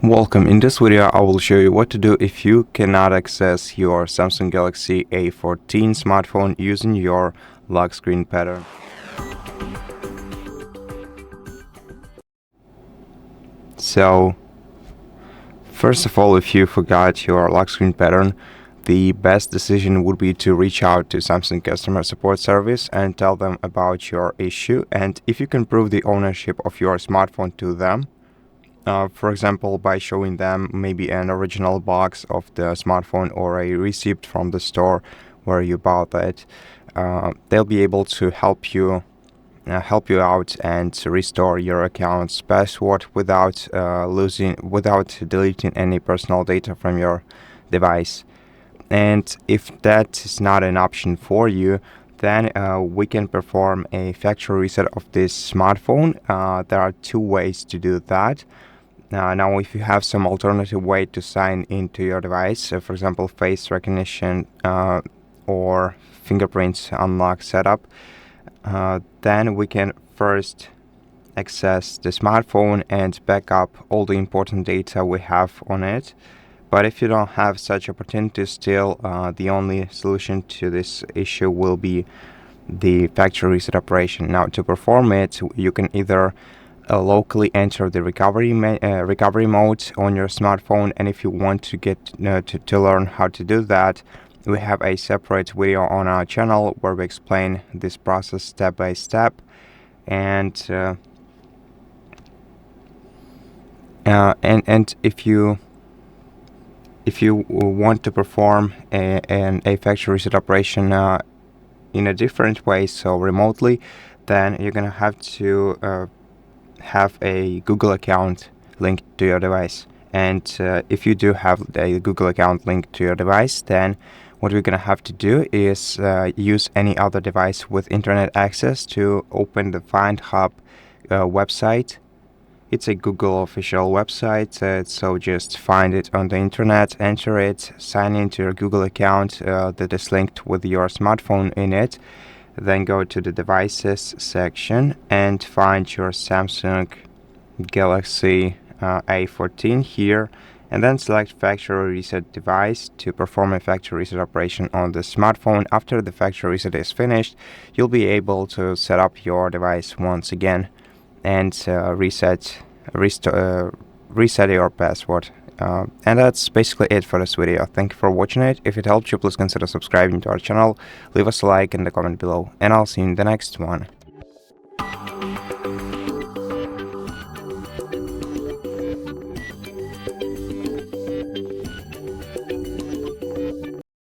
Welcome. In this video, I will show you what to do if you cannot access your Samsung Galaxy A14 smartphone using your lock screen pattern. So, first of all, if you forgot your lock screen pattern, the best decision would be to reach out to Samsung customer support service and tell them about your issue. And if you can prove the ownership of your smartphone to them, for example, by showing them maybe an original box of the smartphone or a receipt from the store where you bought it, they'll be able to help you out and restore your account's password without deleting any personal data from your device. And if that is not an option for you, then we can perform a factory reset of this smartphone. There are two ways to do that. Now, if you have some alternative way to sign into your device, for example, face recognition or fingerprint unlock setup, then we can first access the smartphone and back up all the important data we have on it. But if you don't have such opportunity still, the only solution to this issue will be the factory reset operation. Now, to perform it, you can either locally enter the recovery mode on your smartphone, and if you want to get to learn how to do that, we have a separate video on our channel where we explain this process step by step. And if you want to perform a factory reset operation in a different way, so remotely, then you're gonna have to have a Google account linked to your device. And if you do have a Google account linked to your device, then what we're gonna have to do is use any other device with internet access to open the FindHub website. It's a Google official website, so just find it on the internet, enter it, sign into your Google account that is linked with your smartphone in it. Then go to the devices section and find your Samsung Galaxy A14 here, and then select factory reset device to perform a factory reset operation on the smartphone. After the factory reset is finished, you'll be able to set up your device once again and reset your password. And that's basically it for this video. Thank you for watching it. If it helped you, please consider subscribing to our channel, leave us a like in the comment below, and I'll see you in the next one.